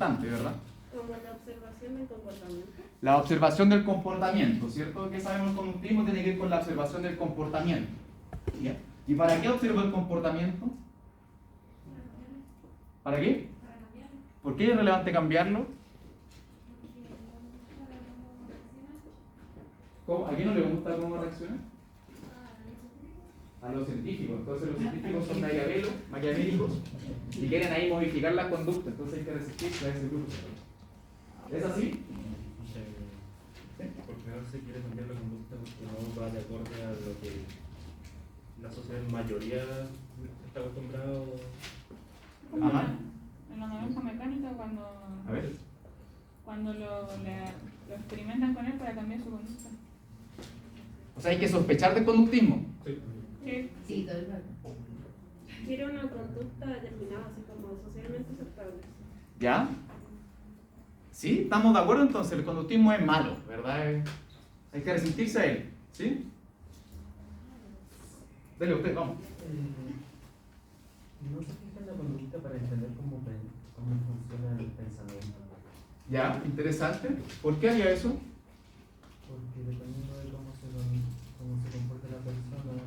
importante, ¿verdad? Como la observación del comportamiento. La observación del comportamiento, ¿cierto? ¿Qué sabemos el conductismo? Tiene que ver con la observación del comportamiento. ¿Ya? ¿Y para qué observo el comportamiento? ¿Para qué? ¿Por qué es relevante cambiarlo? ¿Cómo? ¿A quién no le gusta cómo reacciona? A los científicos. Entonces los científicos son maquiavélicos y quieren ahí modificar la conducta. Entonces hay que resistirse a ese grupo. ¿Es así? Porque no se quiere cambiar la conducta porque no va de acorde a lo que la sociedad en mayoría está acostumbrado. Ajá. En la naranja mecánica A ver. cuando lo experimentan con él para cambiar su conducta. O sea, hay que sospechar del conductismo. Sí. Sí. Sí, todo el rato. Quiere una conducta determinada, así como socialmente aceptable. ¿Ya? ¿Sí? ¿Estamos de acuerdo entonces? El conductismo es malo, ¿verdad? Hay que resistirse a él. ¿Sí? Dele usted, vamos. No se fija en la conducta para entender cómo funciona el pensamiento. ¿Ya? Interesante. ¿Por qué haría eso? Porque dependiendo de cómo se comporta la persona,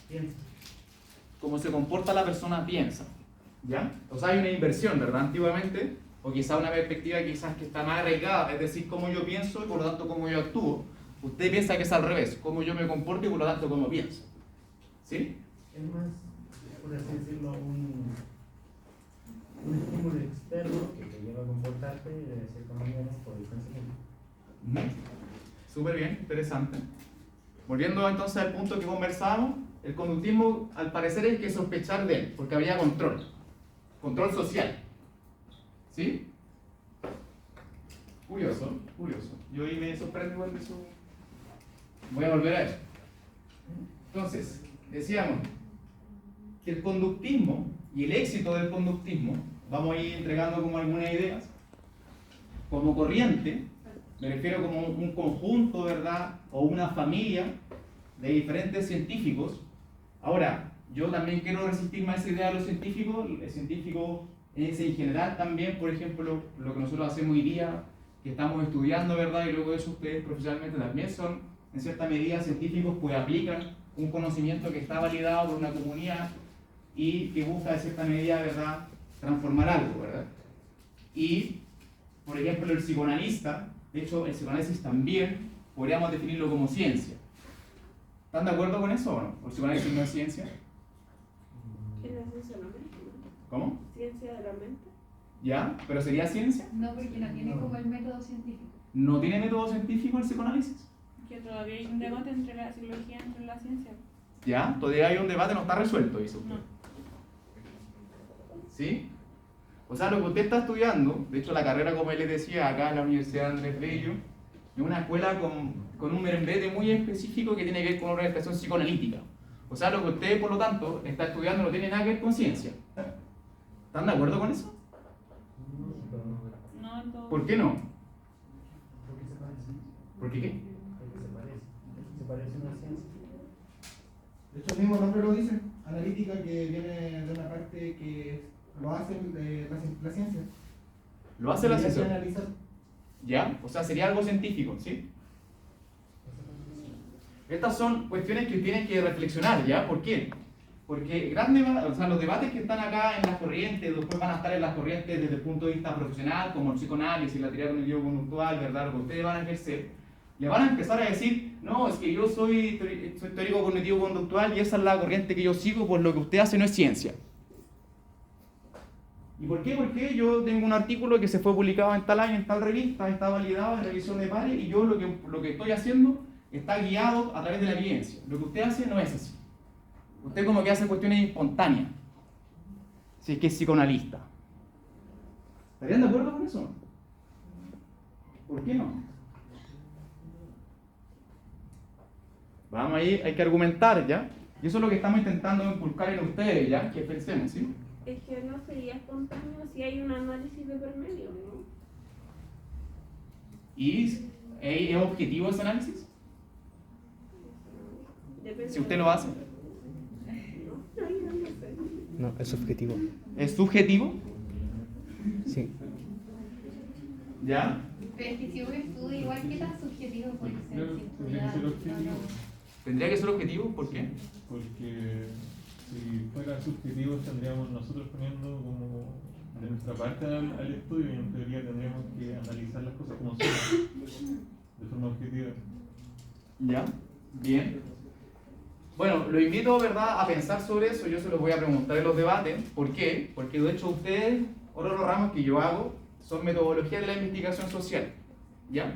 piensa. Cómo se comporta la persona piensa. ¿Ya? O sea, hay una inversión, ¿verdad? Antiguamente, o quizá una perspectiva quizás que está más arraigada, es decir, cómo yo pienso y por lo tanto cómo yo actúo. Usted piensa que es al revés, cómo yo me comporto y por lo tanto cómo pienso. ¿Sí? Es más, por así decirlo, un estímulo externo que te lleva a comportarte de cierta manera por el pensamiento. Súper bien, interesante. Volviendo entonces al punto que conversábamos, el conductismo al parecer hay que sospechar de él, porque habría control social. ¿Sí? Curioso, curioso. Yo ahí me sorprendo igual de eso. Voy a volver a eso. Entonces, decíamos que el conductismo y el éxito del conductismo, vamos a ir entregando como algunas ideas, como corriente, me refiero como un conjunto, ¿verdad? O una familia de diferentes científicos. Ahora, yo también quiero resistirme a esa idea de los científicos. El científico es en general también, por ejemplo, lo que nosotros hacemos hoy día, que estamos estudiando, ¿verdad? Y luego de eso ustedes profesionalmente también son, en cierta medida, científicos, pues aplican un conocimiento que está validado por una comunidad y que busca, de cierta medida, ¿verdad?, transformar algo, ¿verdad? Y, por ejemplo, el psicoanalista, de hecho, el psicoanálisis también podríamos definirlo como ciencia. ¿Están de acuerdo con eso o no? ¿O el psicoanálisis no es ciencia? ¿Qué es la ciencia de la mente? ¿Cómo? ¿Ciencia de la mente? ¿Ya? ¿Pero sería ciencia? No, porque no tiene como el método científico. ¿No tiene método científico el psicoanálisis? Que todavía hay un debate entre la psicología y la ciencia. ¿Ya? Todavía hay un debate, no está resuelto, dice usted. No. ¿Sí? O sea, lo que usted está estudiando, de hecho la carrera, como él les decía, acá en la Universidad Andrés Bello, es una escuela con un membrete muy específico que tiene que ver con una orientación psicoanalítica. O sea, lo que usted, por lo tanto, está estudiando no tiene nada que ver con ciencia. ¿Están de acuerdo con eso? No, todo. ¿Por qué no? Porque se parece. ¿Por qué qué? Porque se parece a una ciencia. De hecho, el mismo nombre lo dice, analítica, que viene de una parte que lo hace la ciencia. Lo hace la Hay que ciencia. analizar. ¿Ya? O sea, sería algo científico, ¿sí? Estas son cuestiones que tienen que reflexionar, ¿ya? ¿Por qué? Porque los debates que están acá en las corrientes, después van a estar en las corrientes desde el punto de vista profesional, como el psicoanálisis, la teoría cognitivo-conductual, ¿verdad? Lo que ustedes van a ejercer, le van a empezar a decir, no, es que yo soy teórico cognitivo-conductual y esa es la corriente que yo sigo, pues lo que usted hace no es ciencia. ¿Y por qué? Porque yo tengo un artículo que se fue publicado en tal año, en tal revista, está validado en revisión de pares, y yo lo que estoy haciendo está guiado a través de la evidencia. Lo que usted hace no es así. Usted como que hace cuestiones espontáneas, si es que es psicoanalista. ¿Estarían de acuerdo con eso? ¿Por qué no? Vamos ahí, hay que argumentar, ¿ya? Y eso es lo que estamos intentando inculcar en ustedes, ¿ya? Que pensemos, ¿sí? Es que no sería espontáneo si hay un análisis de por medio, ¿no? ¿Y es objetivo ese análisis? Depende Si usted lo hace. No, ahí no sé. No, es subjetivo. ¿Es subjetivo? Sí. ¿Ya? Pero es que si un estudio igual, ¿qué tan subjetivo puede ser? Claro, Si tendría que ser objetivo. ¿Tendría que ser objetivo? ¿Por qué? Porque si fuera subjetivo tendríamos nosotros poniendo como de nuestra parte al estudio y en teoría tendríamos que analizar las cosas como son, de forma objetiva. ¿Ya? Bien. Bueno, lo invito, ¿verdad?, a pensar sobre eso. Yo se los voy a preguntar en los debates. ¿Por qué? Porque de hecho ustedes, otro de los ramos que yo hago, son metodologías de la investigación social. ¿Ya?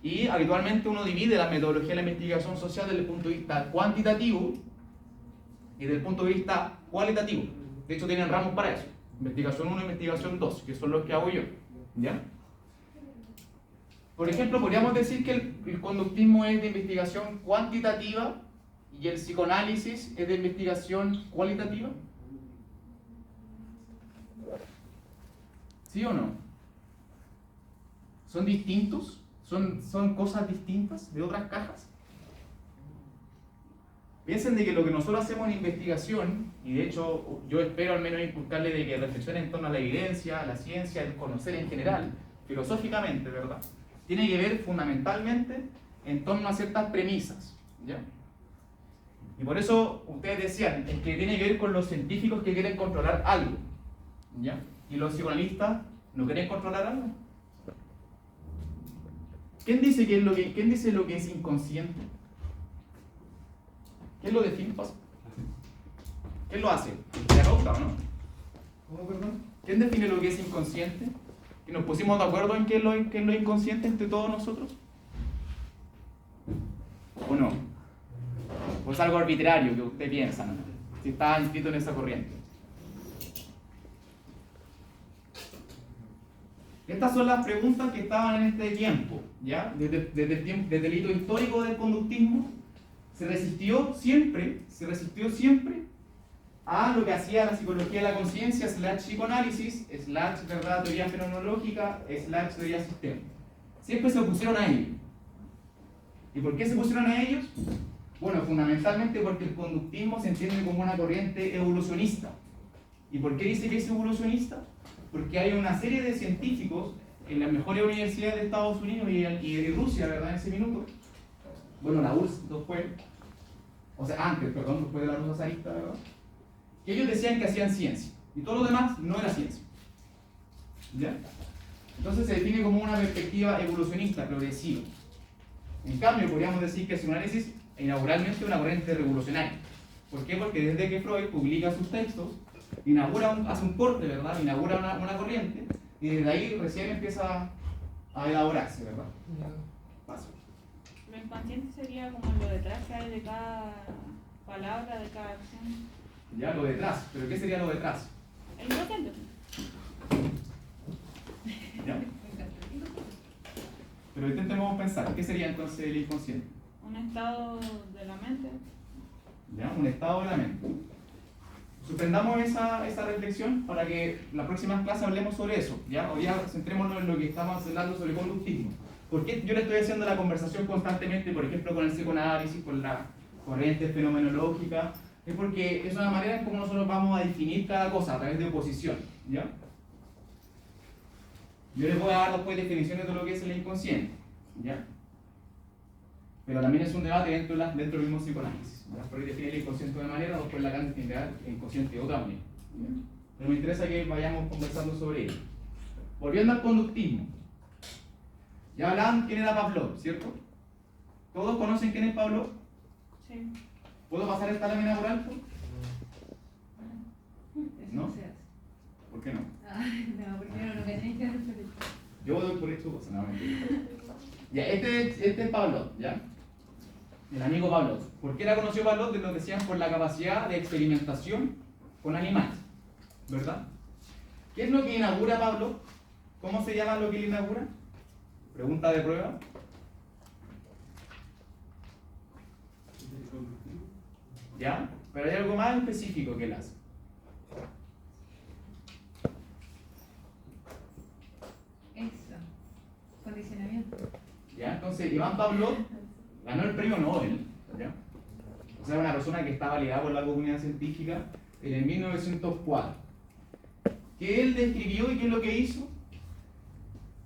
Y habitualmente uno divide la metodología de la investigación social desde el punto de vista cuantitativo y desde el punto de vista cualitativo. De hecho tienen ramos para eso. Investigación 1 y investigación 2, que son los que hago yo. ¿Ya? Por ejemplo, podríamos decir que el conductismo es de investigación cuantitativa y el psicoanálisis es de investigación cualitativa. ¿Sí o no? ¿Son distintos? ¿Son cosas distintas de otras cajas? Piensen de que lo que nosotros hacemos en investigación, y de hecho yo espero al menos inculcarle de que reflexionen en torno a la evidencia, a la ciencia, el conocer en general, filosóficamente, ¿verdad? Tiene que ver fundamentalmente en torno a ciertas premisas, ¿ya? Y por eso ustedes decían, es que tiene que ver con los científicos que quieren controlar algo, ¿ya? Y los psicoanalistas no quieren controlar algo. ¿Quién dice lo que es inconsciente? ¿Quién lo define? ¿Quién lo hace? ¿La causa o no? ¿Cómo, perdón? ¿Quién define lo que es inconsciente? ¿Y nos pusimos de acuerdo en qué es lo inconsciente entre todos nosotros? ¿O no? ¿O es algo arbitrario que usted piensa, ¿no? Si está inscrito en esa corriente? Estas son las preguntas que estaban en este tiempo, ¿ya? Desde el hito histórico del conductismo, se resistió siempre a lo que hacía la psicología de la conciencia, / psicoanálisis, / ¿verdad?, teoría fenomenológica, / teoría sistema. Siempre se opusieron a ellos. ¿Y por qué se opusieron a ellos? Bueno, fundamentalmente porque el conductismo se entiende como una corriente evolucionista. ¿Y por qué dice que es evolucionista? Porque hay una serie de científicos en las mejores universidades de Estados Unidos y de Rusia, ¿verdad?, en ese minuto. Bueno, la URSS después, después de la Rusia zarista, ¿verdad?, que ellos decían que hacían ciencia y todo lo demás no era ciencia. ¿Ya? Entonces se define como una perspectiva evolucionista, progresiva. En cambio, podríamos decir que el psicoanálisis inauguralmente es una corriente revolucionaria. ¿Por qué? Porque desde que Freud publica sus textos, hace un corte, ¿verdad?, inaugura una corriente y desde ahí recién empieza a elaborarse, ¿verdad? Paso. Lo inconsciente sería como lo detrás que hay de cada palabra, de cada acción. Ya, lo detrás. ¿Pero qué sería lo detrás? El inconsciente. ¿Ya? Pero intentemos pensar, ¿qué sería entonces el inconsciente? Un estado de la mente. ¿Ya? Un estado de la mente. Suspendamos esa reflexión para que la próxima clase hablemos sobre eso. ¿Ya? Hoy día centrémonos en lo que estamos hablando sobre conductismo. ¿Por qué yo le estoy haciendo la conversación constantemente, por ejemplo, con el psicoanálisis, con la corriente fenomenológica? Es porque es una manera en cómo nosotros vamos a definir cada cosa a través de oposición. ¿Ya? Yo les voy a dar después definiciones de lo que es el inconsciente. ¿Ya? Pero también es un debate dentro del mismo psicoanálisis. Freud define el inconsciente de una manera, después Lacan define el inconsciente de otra manera. ¿Ya? Pero me interesa que vayamos conversando sobre ello. Volviendo al conductismo. Ya hablaban quién era Pavlov, ¿cierto? ¿Todos conocen quién es Pavlov? Sí. ¿Puedo pasar esta lámina por alto? Eso ¿No? no se hace. ¿Por qué no? No, porque no tenéis que hacer eso. Yo doy por hecho cosas, no, mentira. Ya, este es Pavlov, ¿ya? El amigo Pavlov. ¿Por qué la conoció Pavlov? Nos decían por la capacidad de experimentación con animales, ¿verdad? ¿Qué es lo que inaugura Pavlov? ¿Cómo se llama lo que él inaugura? Pregunta de prueba. ¿Ya? Pero hay algo más específico que él hace. Eso. Condicionamiento. ¿Ya? Entonces, Iván Pavlov ganó el premio Nobel, ¿ya? O sea, una persona que está validada por la comunidad científica en el 1904. ¿Qué él describió y qué es lo que hizo?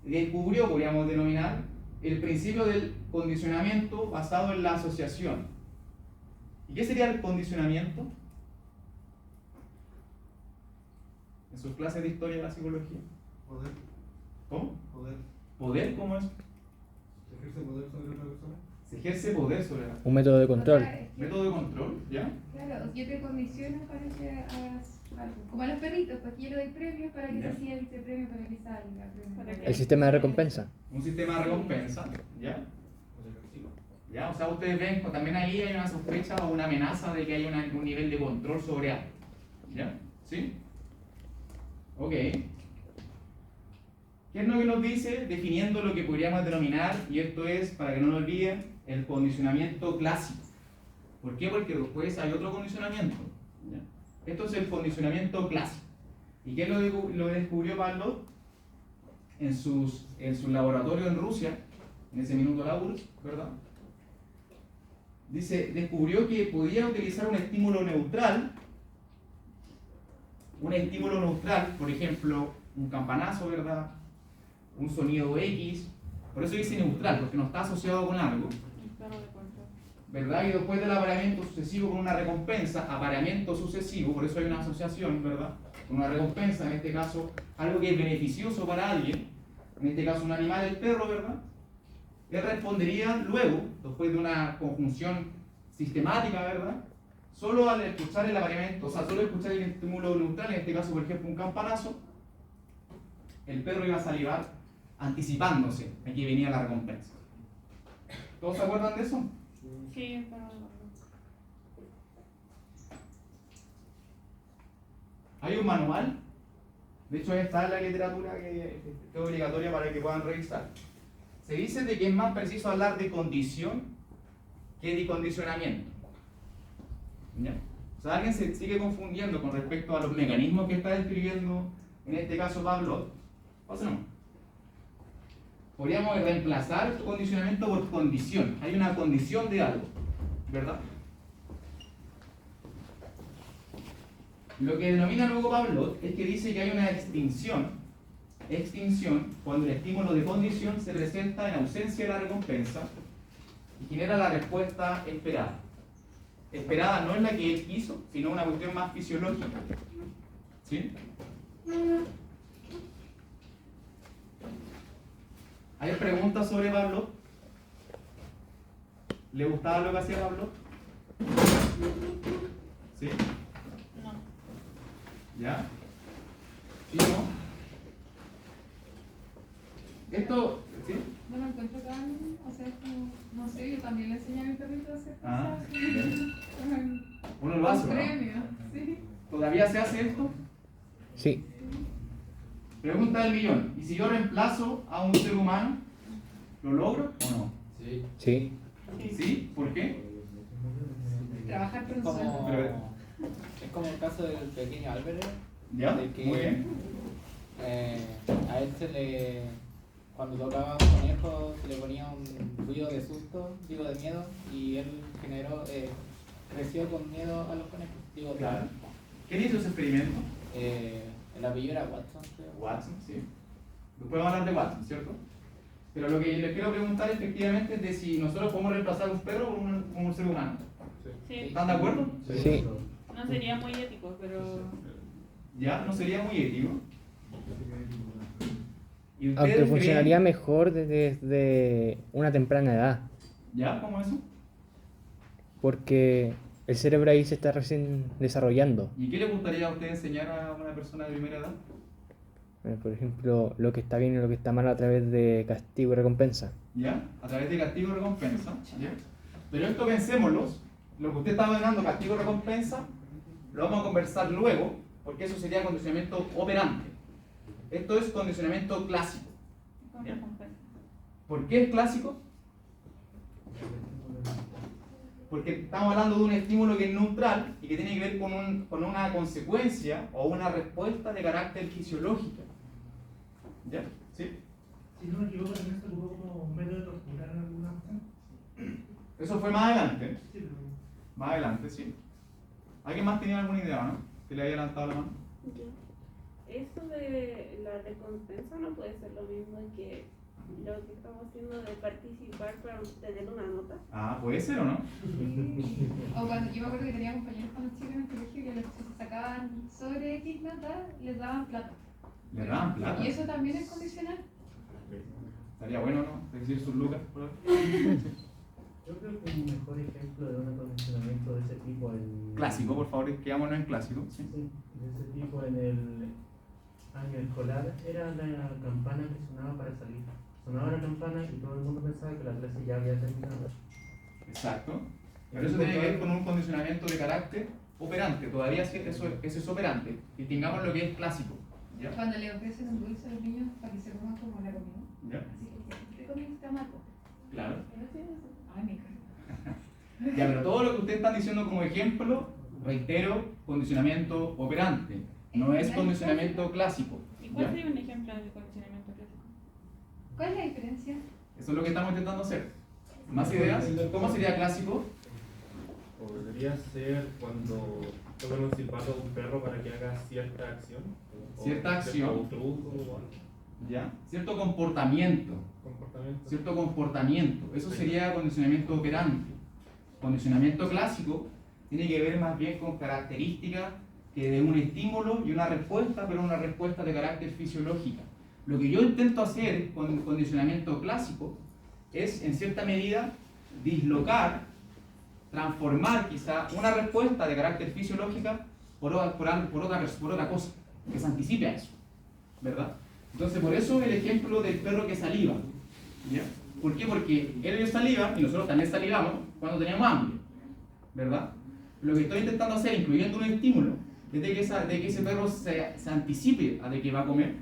descubrió, podríamos denominar, el principio del condicionamiento basado en la asociación. ¿Y qué sería el condicionamiento? En sus clases de historia de la psicología. Poder. ¿Cómo? Poder. ¿Poder? ¿Cómo es? ¿Se ejerce poder sobre otra persona? Se ejerce poder sobre la... Un método de control. O sea, es que- Método de control, ¿ya? Claro, yo te condiciono para que hagas algo. Como a los perritos, pues yo le doy premios para que Ya. te siga este premio, para que salga. Para que- El sistema de recompensa. Un sistema de recompensa, ¿ya? ¿Ya? O sea, ustedes ven, pues, también ahí hay una sospecha o una amenaza de que hay un nivel de control sobre algo. ¿Ya? ¿Sí? Ok. ¿Qué es lo que nos dice? Definiendo lo que podríamos denominar, y esto es, para que no lo olviden, el condicionamiento clásico. ¿Por qué? Porque después hay otro condicionamiento. ¿Ya? Esto es el condicionamiento clásico. ¿Y qué es lo que descubrió Pavlov? En su laboratorio en Rusia, en ese minuto laburo, ¿verdad? Dice, descubrió que podía utilizar un estímulo neutral, por ejemplo, un campanazo, ¿verdad? Un sonido X, por eso dice neutral, porque no está asociado con algo, El perro de control. ¿verdad? Y después del apareamiento sucesivo con una recompensa, apareamiento sucesivo, por eso hay una asociación, ¿verdad? Con una recompensa, en este caso, algo que es beneficioso para alguien, en este caso un animal, el perro, ¿verdad? Él respondería luego, después de una conjunción sistemática, ¿verdad? Solo al escuchar el apareamiento, o sea, solo escuchar el estímulo neutral, en este caso, por ejemplo, un campanazo, el perro iba a salivar anticipándose a que venía la recompensa. ¿Todos se acuerdan de eso? Sí, el perro de control. Hay un manual, de hecho está en la literatura que es obligatoria para que puedan revisar. Se dice de que es más preciso hablar de condición que de condicionamiento. ¿Ya? O sea, alguien se sigue confundiendo con respecto a los mecanismos que está describiendo, en este caso Pavlov. ¿O sea, no? Podríamos reemplazar condicionamiento por condición. Hay una condición de algo, ¿verdad? Lo que denomina luego Pavlov es que dice que hay una extinción cuando el estímulo de condición se presenta en ausencia de la recompensa y genera la respuesta esperada. Esperada no es la que él quiso, sino una cuestión más fisiológica. ¿Sí? ¿Hay preguntas sobre Pavlov? ¿Le gustaba lo que hacía Pavlov? ¿Sí? No. ¿Ya? ¿Sí o no? Esto, ¿sí? No me encuentro tan, o sea, es como, no sé, yo también le enseñé a mi perrito a hacer Ah, cosas. bien. Con Uno lo hace, ¿no? premio, sí. ¿Todavía se hace esto? Sí. Pregunta del millón. ¿Y si yo reemplazo a un ser humano, lo logro o no? Sí. Sí. ¿Sí? ¿Por qué? Trabajar con Es como, Pero- es como el caso del pequeño Álvarez. ¿Ya? De que- Muy bien. A él cuando tocaba un conejo, se le ponía un ruido de susto, digo de miedo, y él creció con miedo a los conejos. Digo, Claro. ¿Quién hizo ese experimento? El apellido era Watson, creo. Watson, sí. Después vamos a hablar de Watson, ¿cierto? Pero lo que les quiero preguntar efectivamente es de si nosotros podemos reemplazar un perro con un ser humano. Sí. ¿Están de acuerdo? Sí. No sería muy ético, pero ¿Ya? ¿No sería muy ético? ¿Y ustedes Aunque creen- funcionaría mejor desde una temprana edad. ¿Ya? ¿Cómo eso? Porque el cerebro ahí se está recién desarrollando. ¿Y qué le gustaría a usted enseñar a una persona de primera edad? Por ejemplo, lo que está bien y lo que está mal a través de castigo y recompensa. ¿Ya? A través de castigo y recompensa. ¿Ya? Pero esto pensémoslo, lo que usted está ordenando, castigo y recompensa, lo vamos a conversar luego, porque eso sería condicionamiento operante. Esto es condicionamiento clásico. con Bien. recompensa. ¿Por qué es clásico? Porque estamos hablando de un estímulo que es neutral y que tiene que ver con una consecuencia o una respuesta de carácter fisiológico. ¿Ya? ¿Sí? Si no me equivoco, también se ocupó como un método de torturar en alguna ocasión. Eso fue más adelante. Sí, pero Más adelante, sí. ¿Alguien más tenía alguna idea, no? Que le haya levantado la mano. Ya. Eso de la la recompensa no puede ser lo mismo que lo que estamos haciendo de participar para obtener una nota. Ah, puede ser o no. O cuando yo me acuerdo que tenía compañeros cuando chicos en el colegio que si se sacaban sobre X nota, les daban plata. Le daban plata. Y eso también es condicional. Estaría bueno, ¿no? Decir sus lucas. Yo creo que un mejor ejemplo de un acondicionamiento de ese tipo en... Clásico, por favor, quedámonos en clásico. ¿Sí? Sí, de ese tipo en el año escolar era la campana que sonaba para salir. Sonaba la campana y todo el mundo pensaba que la clase ya había terminado. Exacto. Pero eso tiene que ver con un condicionamiento de carácter operante. Todavía eso es operante. Distingamos lo que es clásico. ¿Ya? Cuando le ofrecen un dulce a los niños para que se coman como la comida. ¿Ya? Así que te comiste amargo. Claro. Ay, me encanta. Ya, pero todo lo que ustedes están diciendo como ejemplo, reitero, condicionamiento operante. No es condicionamiento clásico. ¿Y cuál ¿Ya? sería un ejemplo de condicionamiento clásico? ¿Cuál es la diferencia? Eso es lo que estamos intentando hacer. ¿Más ideas? ¿Cómo sería clásico? Podría ser cuando tocan un silbato a un perro para que haga cierta acción. Cierta acción. O truco o algo. ¿Ya? Cierto comportamiento. Comportamiento. Cierto comportamiento. Eso sería condicionamiento operante. Condicionamiento clásico tiene que ver más bien con características que de un estímulo y una respuesta, pero una respuesta de carácter fisiológica. Lo que yo intento hacer con condicionamiento clásico es, en cierta medida, dislocar, transformar quizá una respuesta de carácter fisiológica por otra cosa, que se anticipe a eso, ¿verdad? Entonces, por eso el ejemplo del perro que saliva, ¿ya? ¿Por qué? Porque él dio saliva y nosotros también salivamos cuando teníamos hambre, ¿verdad? Lo que estoy intentando hacer, incluyendo un estímulo, es de que ese perro se anticipe a de que va a comer,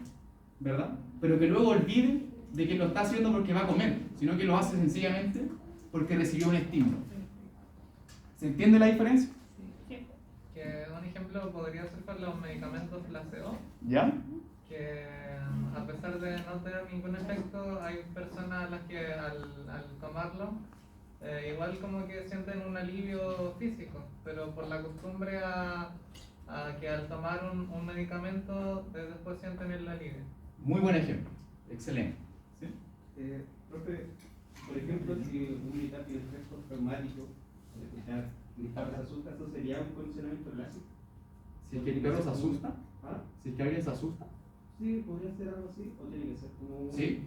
¿verdad? Pero que luego olvide de que lo está haciendo porque va a comer, sino que lo hace sencillamente porque recibió un estímulo. ¿Se entiende la diferencia? Sí. Que un ejemplo podría ser con los medicamentos placebo, ¿Ya? que a pesar de no tener ningún efecto, hay personas a las que al tomarlo igual como que sienten un alivio físico, pero por la costumbre a que al tomar un medicamento después sienten el alivio. Muy buen ejemplo, excelente. ¿Sí? Profe, por ejemplo, si un militar tiene estrés postraumático, gritar se asusta, ¿eso sería un condicionamiento clásico? Si es que el perro se asusta, ¿Ah? si es que alguien se asusta, Sí, podría ser algo así, o tiene que ser como un... ¿sí?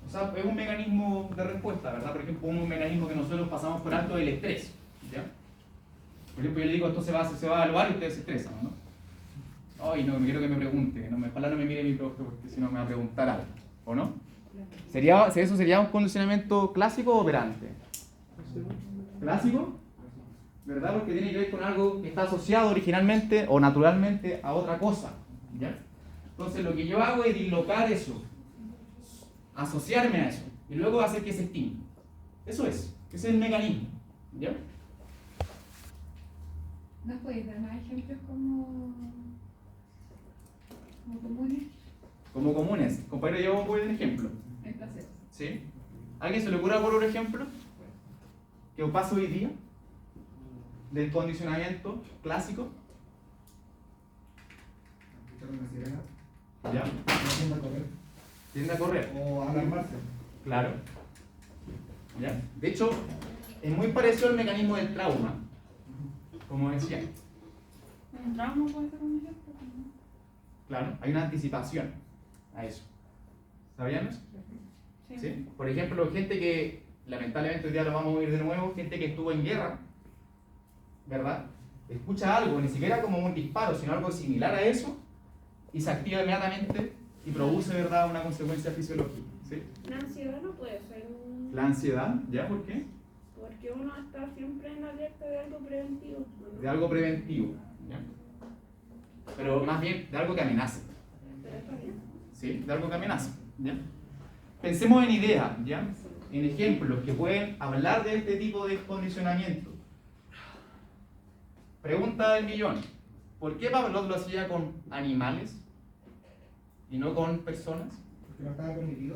O sea, es un mecanismo de respuesta, ¿verdad? Por ejemplo, un mecanismo que nosotros pasamos por alto del estrés, ¿ya? Por ejemplo, yo le digo, esto se va a evaluar y ustedes se estresan, ¿no? Ay, no, quiero que me pregunte, ojalá no me mire mi profe porque si no me va a preguntar algo, ¿o no? ¿Eso sería un condicionamiento clásico o operante? ¿Clásico? ¿Verdad? Porque tiene que ver con algo que está asociado originalmente o naturalmente a otra cosa, ¿ya? Entonces lo que yo hago es dislocar eso, asociarme a eso, y luego hacer que se estimule. Eso es, ese es el mecanismo, ¿ya? ¿Nos podéis dar más ejemplos como comunes? Como comunes. Compañero, yo voy a un ejemplo. El placebo. ¿Sí? ¿Alguien se le ocurre por un ejemplo? ¿Que pasa hoy día? Del condicionamiento clásico. Escuchar una sirena. ¿Ya? Tiende a correr. Tiende a correr. O a alarmarse. Claro. ¿Ya? De hecho, es muy parecido al mecanismo del trauma, como decía. Un trauma puede ser un ejemplo también. Claro, hay una anticipación a eso. ¿Sabían eso? Sí. ¿Sí? Por ejemplo, gente que, lamentablemente hoy día lo vamos a oír de nuevo, gente que estuvo en guerra, ¿verdad? Escucha algo, ni siquiera como un disparo, sino algo similar a eso, y se activa inmediatamente y produce, ¿verdad?, una consecuencia fisiológica. ¿Sí? La ansiedad no puede ser un... La ansiedad, ¿ya? ¿Por qué? Porque uno está siempre en alerta de algo preventivo, ¿no? De algo preventivo, ¿ya? Pero más bien de algo que amenace. Pero está bien. ¿Sí? De algo que amenaza, ¿ya? Pensemos en ideas, ¿ya? En ejemplos que pueden hablar de este tipo de condicionamiento. Pregunta del millón. ¿Por qué Pavlov lo hacía con animales y no con personas? Porque no estaba permitido.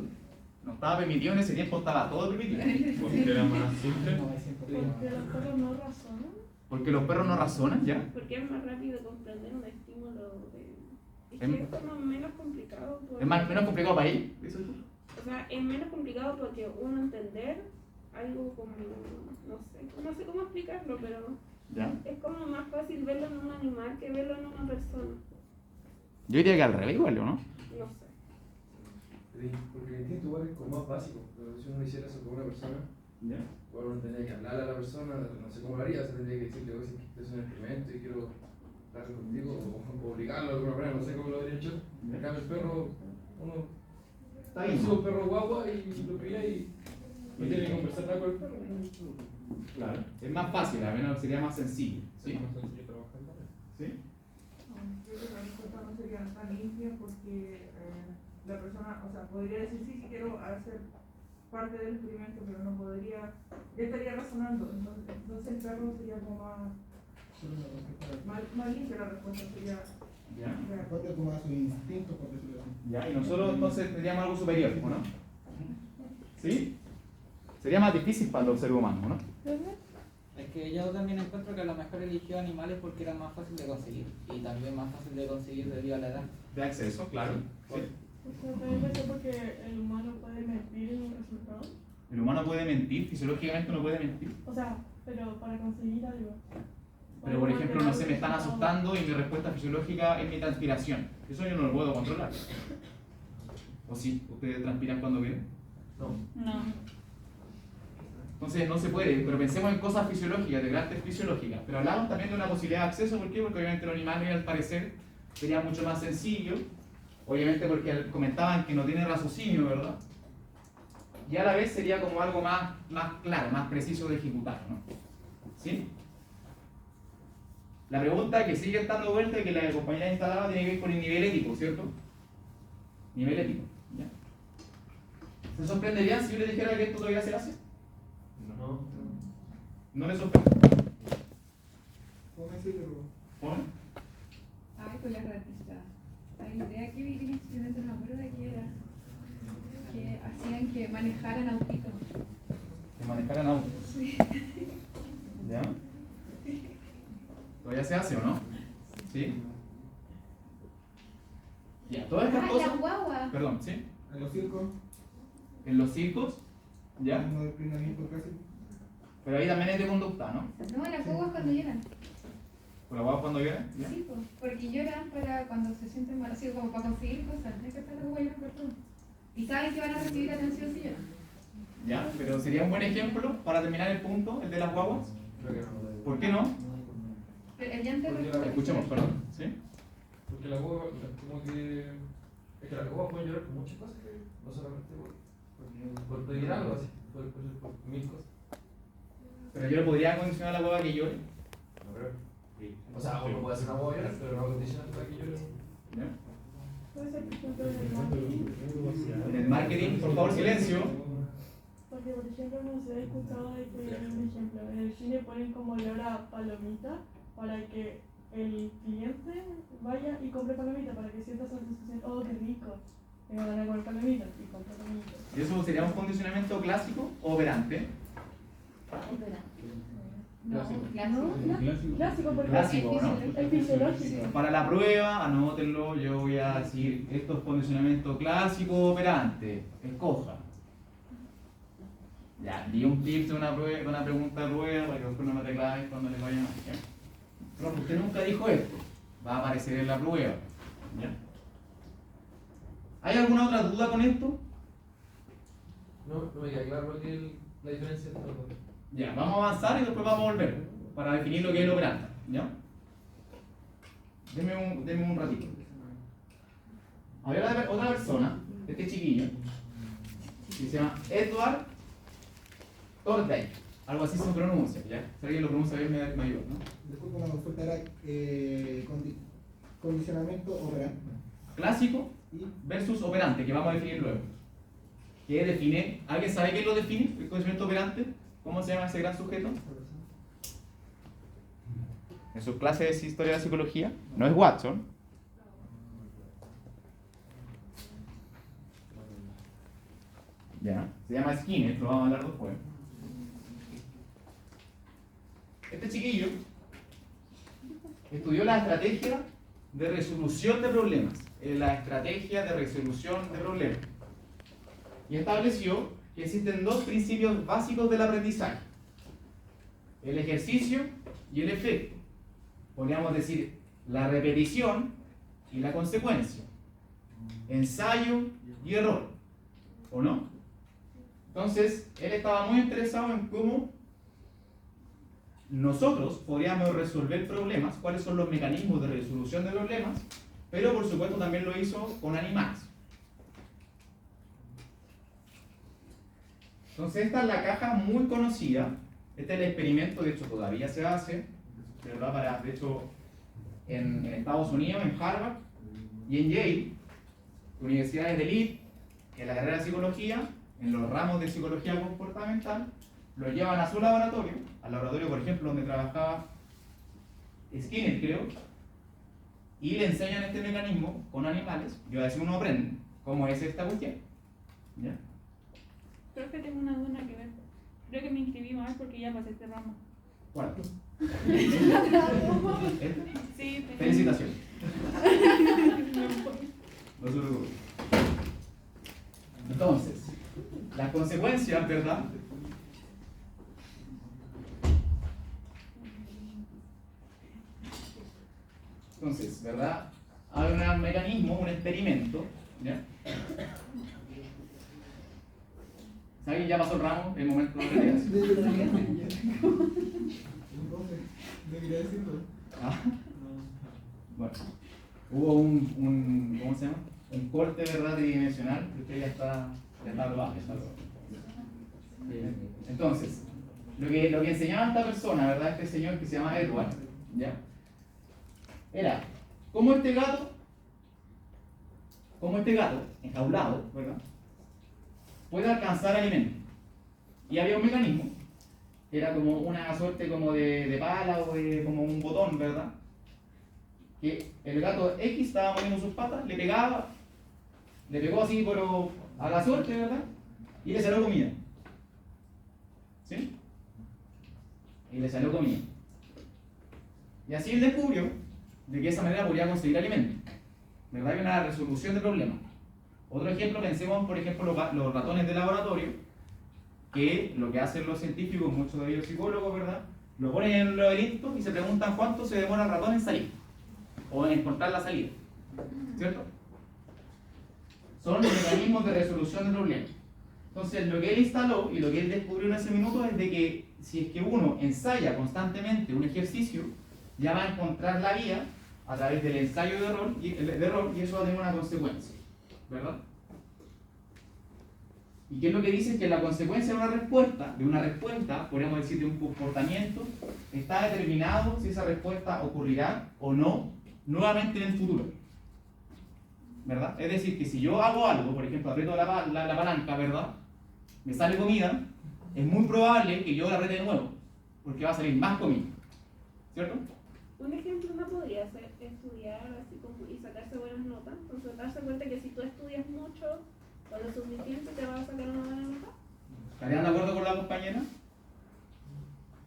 No estaba permitido, en ese tiempo estaba todo permitido. Porque era más simple. Porque los perros no razonan. Porque los perros no razonan, ¿ya? Porque es más rápido comprender un estímulo Es que es como menos complicado. ¿Es menos complicado para ir? ¿Eso es tú? O sea, es menos complicado porque uno entender algo como, no sé cómo explicarlo, pero ¿Ya? es como más fácil verlo en un animal que verlo en una persona. Yo diría que al revés igual, ¿o no? No sé. Porque el instinto igual es como más básico, pero si uno hiciera eso con una persona, ¿Ya? igual uno tendría que hablarle a la persona, no sé cómo lo haría, o sea, tendría que decirle, oye, si es un experimento y quiero estar contigo, o obligarlo de alguna manera, no sé cómo lo habría hecho. En cambio el perro, uno Está bien. es un perro guagua y lo cría y no tiene que conversar nada con el perro. Claro. Es más fácil, al menos sería más sencillo. ¿Sí? Es más sencillo trabajar. ¿Sí? Yo creo que la respuesta no sería tan limpia porque la persona, o sea, podría decir sí quiero hacer parte del experimento, pero no podría, ya estaría razonando, entonces el perro sería como más limpia la respuesta, sería ¿Ya? Responde como a su instinto, por decirlo así. ¿Ya? Y nosotros entonces tendríamos algo superior, ¿o no? ¿Sí? Sería más difícil para los seres humanos, ¿no? Es que yo también encuentro que a lo mejor eligió animales porque era más fácil de conseguir y también más fácil de conseguir debido a la edad. De acceso, claro. ¿Sí? también puede ser porque el humano puede mentir en un resultado. El humano puede mentir, fisiológicamente no puede mentir. O sea, pero para conseguir algo. Pero por ejemplo, no sé, me están asustando y mi respuesta fisiológica es mi transpiración. Eso yo no lo puedo controlar. ¿O sí? ¿Ustedes transpiran cuando ven? No. Entonces no se puede, pero pensemos en cosas fisiológicas, de grandes fisiológicas. Pero hablamos también de una posibilidad de acceso, ¿por qué? Porque obviamente los animales al parecer sería mucho más sencillo, obviamente porque comentaban que no tiene raciocinio, ¿verdad? Y a la vez sería como algo más claro, más preciso de ejecutar, ¿no? ¿Sí? La pregunta que sigue estando vuelta y que la compañera instalaba tiene que ver con el nivel ético, ¿cierto? Nivel ético, ¿ya? ¿Se sorprenderían si yo les dijera que esto todavía se hace? No. ¿No les sorprende? ¿Cómo me sigue, ¿Cómo? Ay, con la ratita. Hay idea que vi que en estudiantes, no me acuerdo de qué era. Que hacían que manejaran autitos. Que manejaran autos. Sí. ¿Ya? ¿Todavía se hace o no? ¿Sí? Ya, todas estas cosas. La guagua. Perdón, ¿sí? En los circos. En los circos, ¿ya? Un entrenamiento clásico. Pero ahí también es de conducta, ¿no? No, las guaguas cuando lloran. ¿Por la guagua cuando viene? ¿Ya? Sí, pues, porque lloran para cuando se sienten mal, así como para conseguir cosas. Es que están las guaguas lloran por todo. Y saben que van a recibir atención si lloran. ¿Ya? Pero sería un buen ejemplo para terminar el punto, el de las guaguas. ¿Por qué no? Pero el llanto Escuchemos, perdón. ¿Sí? Porque la guagua, como que. Es que las guaguas pueden llorar por muchas cosas, que no solamente por pedir algo, así, por mil cosas. Pero yo le podría condicionar a la guagua que llore. No creo. O sea, uno puede hacer una guagua llorar, pero no condicionar para que llore. ¿Ya? Puede ser, por ejemplo, en el marketing. En el marketing, por favor, silencio. Porque, por ejemplo, no sé, he escuchado de que, un ejemplo, en el cine ponen como olor a palomita para que el cliente vaya y compre palomitas, para que sienta esa sensación, oh, qué rico, me van a comer palomitas y compre palomitas. ¿Y eso sería un condicionamiento clásico o operante? No, Clásico, porque Clásico, ¿no? es fisiológico. Para la prueba, anótenlo, yo voy a decir, esto es condicionamiento clásico o operante. Escoja. Ya, di un tip de una pregunta de prueba para que después no me reclamen cuando les vaya mal. ¿Ya? Pero usted nunca dijo esto. Va a aparecer en la prueba. ¿Ya? ¿Hay alguna otra duda con esto? No me queda claro la diferencia entre los dos. Ya, vamos a avanzar y después vamos a volver para definir lo que es el operante. ¿Ya? Deme un ratito. Había otra persona, este chiquillo, que se llama Edward Thorndike. Algo así se pronuncia, ¿ya? Si alguien lo pronuncia bien me ayuda, ¿no? Disculpa, una consulta era condicionamiento operante. Clásico versus operante, que vamos a definir luego. ¿Qué define? ¿Alguien sabe qué lo define? ¿El condicionamiento operante? ¿Cómo se llama ese gran sujeto? En sus clases de historia de la psicología. No es Watson. Ya, se llama Skinner, lo vamos a hablar después. Este chiquillo estudió la estrategia de resolución de problemas. la estrategia de resolución de problemas. Y estableció que existen dos principios básicos del aprendizaje: el ejercicio y el efecto. Podríamos decir la repetición y la consecuencia, ensayo y error, ¿o no? Entonces, él estaba muy interesado en cómo nosotros podríamos resolver problemas, cuáles son los mecanismos de resolución de problemas, pero por supuesto también lo hizo con animales. Entonces esta es la caja muy conocida. Este es el experimento, de hecho todavía se hace, ¿verdad? De hecho en Estados Unidos, en Harvard y en Yale, universidades de elite, en la carrera de psicología, en los ramos de psicología comportamental, lo llevan a su laboratorio, al laboratorio por ejemplo donde trabajaba Skinner, creo, y le enseñan este mecanismo con animales, y así uno aprende cómo es esta cuestión. ¿Ya? Creo que tengo una duda que ver. Creo que me inscribí mal porque ya pasé este ramo. ¿Cuál? Sí, Felicitaciones. No se preocupe. Entonces, las consecuencias, ¿verdad? Entonces, ¿verdad? Hay un mecanismo, un experimento, ¿ya? ¿Saben? Ya pasó el ramo, el momento de retirarse. Debería decirlo. Ah. Bueno, hubo un ¿cómo se llama? Un corte, ¿verdad? Tridimensional, que usted ya está probado. Entonces, lo que enseñaba esta persona, ¿verdad? Este señor que se llama Edward, ¿ya? Era como este gato, enjaulado, ¿verdad? Puede alcanzar alimento. Y había un mecanismo, era como una suerte como de pala o como un botón, ¿verdad? Que el gato X estaba moviendo sus patas, le pegaba, le pegó así pero a la suerte, ¿verdad? Y le salió comida. ¿Sí? Y le salió comida. Y así él descubrió de que de esa manera podría conseguir alimento. ¿Verdad? Hay una resolución de problemas. Otro ejemplo, pensemos por ejemplo los ratones de laboratorio, que lo que hacen los científicos, muchos de ellos psicólogos, ¿verdad? Lo ponen en un laberinto y se preguntan cuánto se demora el ratón en salir, o en encontrar la salida, ¿cierto? Son los mecanismos de resolución de problemas. Entonces lo que él instaló y lo que él descubrió en ese minuto es de que si es que uno ensaya constantemente un ejercicio, ya va a encontrar la vía a través del ensayo de error y eso va a tener una consecuencia, ¿verdad? ¿Y qué es lo que dice? Que la consecuencia de una respuesta, podríamos decir de un comportamiento, está determinado si esa respuesta ocurrirá o no nuevamente en el futuro, ¿verdad? Es decir, que si yo hago algo, por ejemplo, aprieto la palanca, ¿verdad? Me sale comida, es muy probable que yo la apriete de nuevo, porque va a salir más comida, ¿cierto? Un ejemplo no podría ser estudiar así como y sacarse buenas notas, entonces darse cuenta que si tú estudias mucho o lo suficiente te vas a sacar una buena nota. ¿Estarían de acuerdo con la compañera?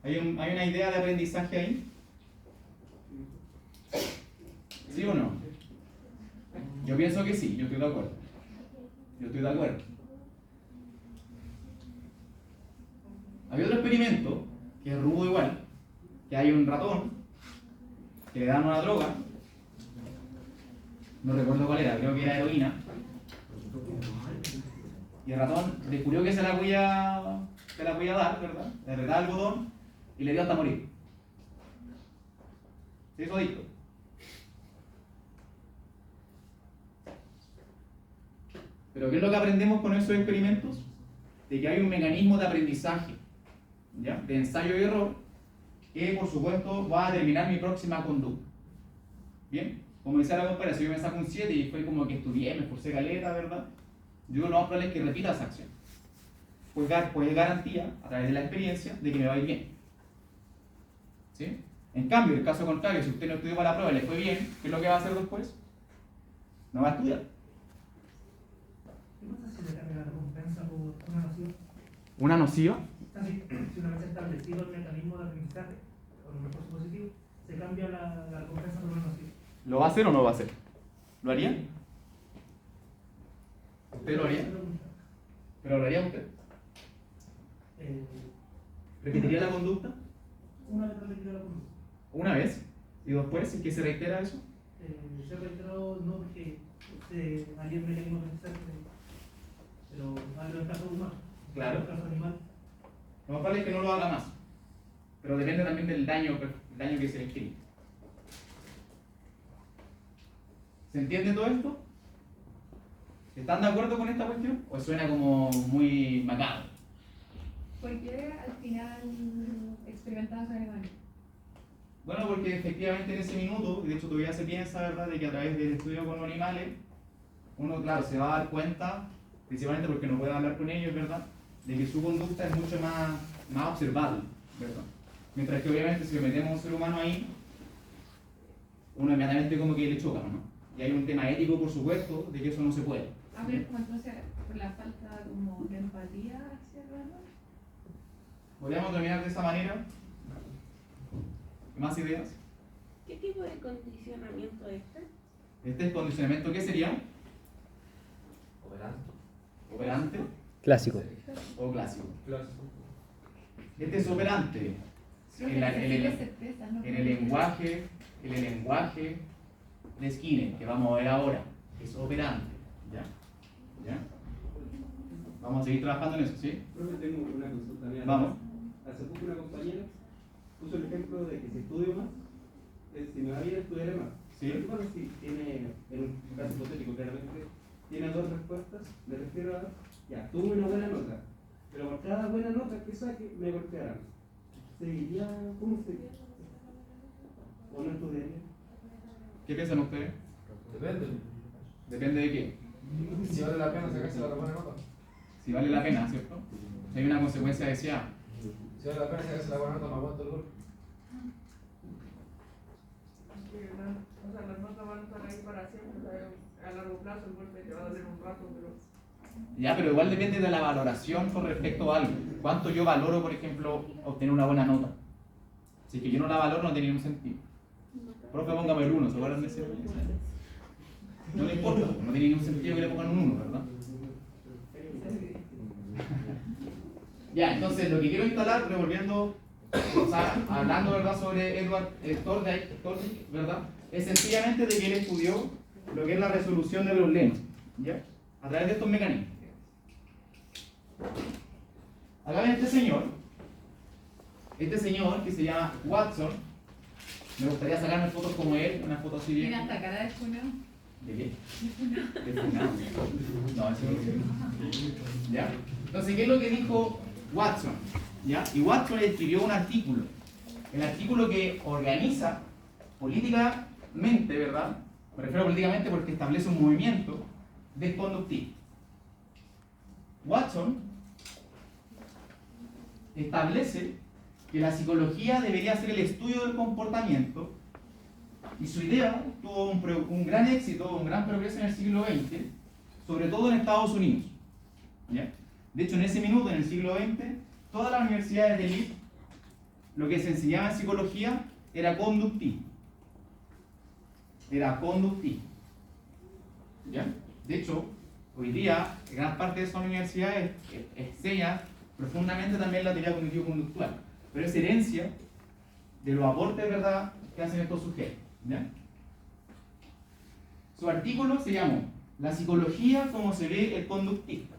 ¿Hay una idea de aprendizaje ahí? ¿Sí o no? Yo pienso que sí, yo estoy de acuerdo. Había otro experimento, que es rudo igual, que hay un ratón que le dan una droga, no recuerdo cuál era, creo que era heroína, y el ratón descubrió que se la podía dar, ¿verdad? Le apretaba el botón y le dio hasta morir. Se hizo adicto. Pero ¿qué es lo que aprendemos con esos experimentos? De que hay un mecanismo de aprendizaje, ¿ya? De ensayo y error, que por supuesto va a determinar mi próxima conducta. ¿Bien? Como decía la compañera, si yo me saco un 7 y fue como que estudié, me esforcé caleta, ¿verdad? Yo lo más probable es que repita esa acción. Pues garantía, a través de la experiencia, de que me va a ir bien. ¿Sí? En cambio, en el caso contrario, si usted no estudió para la prueba y le fue bien, ¿qué es lo que va a hacer después? No va a estudiar. ¿Qué pasa si se carga la recompensa por una nociva? ¿Una nociva? Así, si una vez establecido el mecanismo de aprendizaje, con un refuerzo positivo, se cambia la recompensa por una nociva. ¿Lo va a hacer o no va a hacer? ¿Lo haría? ¿Usted lo haría? ¿Pero lo haría usted? ¿Repetiría la conducta? Una vez repetido la conducta. ¿Una vez? ¿Y después, si es que se reitera eso? Se ha reiterado no porque haría un mecanismo de pensar, pero hablo en caso humano. Claro. En caso animal. Lo más probable es que no lo haga más. Pero depende también del daño que se le escribe. ¿Se entiende todo esto? ¿Están de acuerdo con esta cuestión? ¿O suena como muy macabro? ¿Por qué al final experimentaban animales? Bueno, porque efectivamente en ese minuto, y de hecho todavía se piensa, ¿verdad?, de que a través del estudio con los animales, uno, claro, se va a dar cuenta, principalmente porque no puede hablar con ellos, ¿verdad?, de que su conducta es mucho más observable, ¿verdad? Mientras que obviamente si le metemos a un ser humano ahí, uno inmediatamente como que le choca, ¿no? Y hay un tema ético, por supuesto, de que eso no se puede. A ver, como entonces, por la falta como de empatía hacia el animal. ¿Podríamos terminar de esa manera? ¿Más ideas? ¿Qué tipo de condicionamiento es este? Este es condicionamiento, ¿qué sería? Operante. Clásico. O clásico. Este es operante. En el lenguaje de Skinner, que vamos a ver ahora, es operante. ¿Ya? ¿Ya? Vamos a seguir trabajando en eso, ¿sí? Profe, tengo una consulta. Mira, Vamos. Hace poco una compañera puso el ejemplo de que si estudio más, si me va bien estudiaré más. ¿Sí? ¿Qué pasa si tiene, en un caso hipotético claramente, tiene dos respuestas? Me refiero a, ya, tuve una buena nota, pero por cada buena nota que saque me golpearán. ¿Seguiría? ¿Cómo sería? ¿O no estudiaría? ¿Qué piensan ustedes? Depende. ¿Depende de qué? Si vale la pena sacarse la buena nota. Si vale la pena, ¿cierto? Si hay una consecuencia deseada. Si vale la pena sacarse la buena nota, no aguanto el golpe. O sea, las notas van a estar ahí para siempre, o sea, a largo plazo el golpe te va a doler un rato, pero... Ya, pero igual depende de la valoración con respecto a algo. ¿Cuánto yo valoro, por ejemplo, obtener una buena nota? Si es que yo no la valoro, no tiene ningún sentido. Profe, póngame el 1, ¿se acuerdan de ese? No le importa, no tiene ningún sentido que le pongan un 1, ¿verdad? Ya, entonces lo que quiero instalar, revolviendo, o sea, hablando, ¿verdad?, sobre Edward Thorndike, ¿verdad?, es sencillamente de que él estudió lo que es la resolución de problemas, ¿ya?, a través de estos mecanismos. Acá ven este señor que se llama Watson. Me gustaría sacarme fotos como él, una foto así bien. Tiene hasta cara de funado. ¿De qué? De funado. No, eso no. ¿Ya? Entonces, ¿qué es lo que dijo Watson? ¿Ya? Y Watson escribió un artículo. El artículo que organiza políticamente, ¿verdad? Me refiero a políticamente porque establece un movimiento desconductivo. Watson establece que la psicología debería ser el estudio del comportamiento y su idea tuvo un gran éxito, un gran progreso en el siglo XX, sobre todo en Estados Unidos. ¿Ya? De hecho, en ese minuto, en el siglo XX, todas las universidades de élite, lo que se enseñaba en psicología era conductivo. Era conductivo. ¿Ya? De hecho, hoy día, gran parte de esas universidades enseña profundamente también la teoría cognitivo-conductual, pero es herencia de los aportes, ¿verdad?, que hacen estos sujetos. ¿Ya? Su artículo se llamó La psicología como se ve el conductista.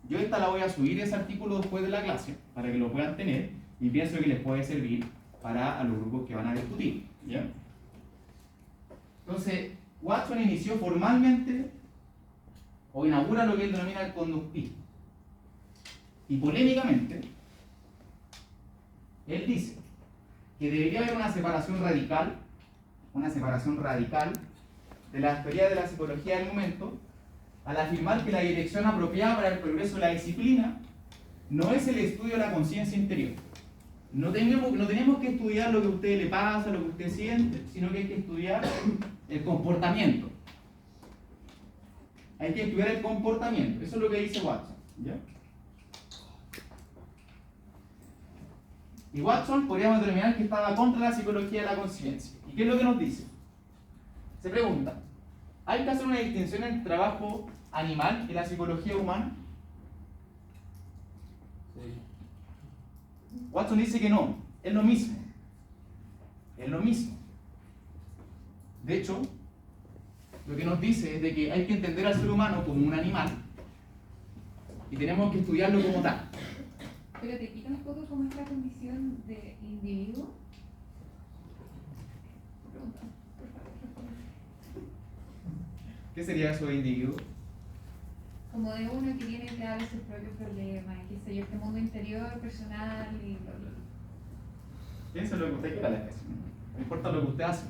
Yo esta la voy a subir, ese artículo, después de la clase, para que lo puedan tener, y pienso que les puede servir para a los grupos que van a discutir. ¿Ya? Entonces, Watson inició formalmente o inaugura lo que él denomina el conductismo. Y polémicamente, él dice que debería haber una separación radical de la teoría de la psicología del momento, al afirmar que la dirección apropiada para el progreso de la disciplina no es el estudio de la conciencia interior. No tenemos que estudiar lo que a usted le pasa, lo que usted siente, sino que hay que estudiar el comportamiento. Hay que estudiar el comportamiento. Eso es lo que dice Watson. ¿Ya? Y Watson podríamos determinar que estaba contra la psicología de la conciencia. ¿Y qué es lo que nos dice? Se pregunta, ¿hay que hacer una distinción entre trabajo animal que la psicología humana? Watson dice que no, es lo mismo. Es lo mismo. De hecho, lo que nos dice es de que hay que entender al ser humano como un animal y tenemos que estudiarlo como tal. Pero te quita un poco como esta condición de individuo. Pregunta, por favor, responde. ¿Qué sería eso de individuo? Como de uno que tiene que darle sus propios problemas, qué sé yo, este mundo interior, personal y bla, bla, bla. Piensa lo que usted quiera, no importa lo que usted hace,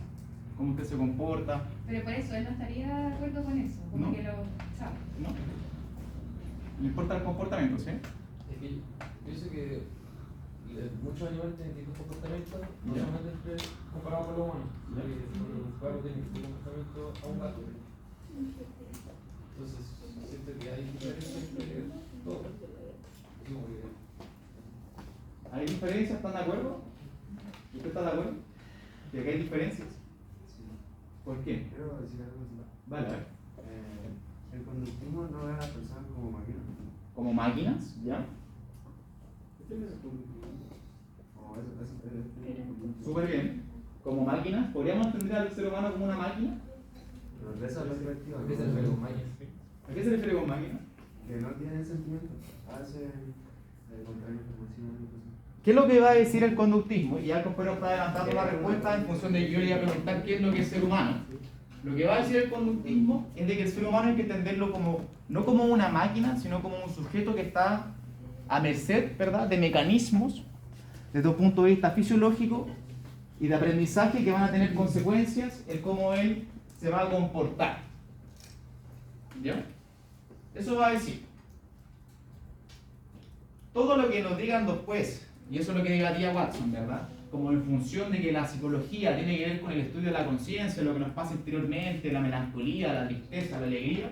cómo usted se comporta. Pero por eso él no estaría de acuerdo con eso, como No. que lo sabe. ¿No? Le importa el comportamiento, ¿sí? Es que yo pienso que muchos animales tienen distintos comportamientos, no Ya. solamente comparado con los humanos, sino que un perro tiene distinto comportamiento a un gato. Entonces, siento que hay diferencias entre todo. Así como que ¿Hay diferencias? ¿Están de acuerdo? ¿Usted está de acuerdo? ¿De que hay diferencias? ¿Por qué? Quiero decir algo así. Vale, a ver. El conductismo no ve a las personas como máquinas. ¿Como máquinas? ¿Ya? Súper bien. Como máquinas, ¿podríamos entender al ser humano como una máquina? Pero de esa perspectiva. ¿a qué se refiere con máquinas? ¿A qué se refiere con máquina? Que no tienen sentimientos. Hacen contraer información y cosas. ¿Qué es lo que va a decir el conductismo? Y ya después nos está adelantando la respuesta en función de que yo le iba a preguntar qué es lo que es ser humano. Lo que va a decir el conductismo es de que el ser humano hay que entenderlo como, no como una máquina, sino como un sujeto que está a merced, ¿verdad?, de mecanismos desde un punto de vista fisiológico y de aprendizaje que van a tener consecuencias en cómo él se va a comportar. ¿Ya? Eso va a decir. Todo lo que nos digan después, y eso es lo que debatía Watson, ¿verdad?, como en función de que la psicología tiene que ver con el estudio de la conciencia, lo que nos pasa interiormente, la melancolía, la tristeza, la alegría,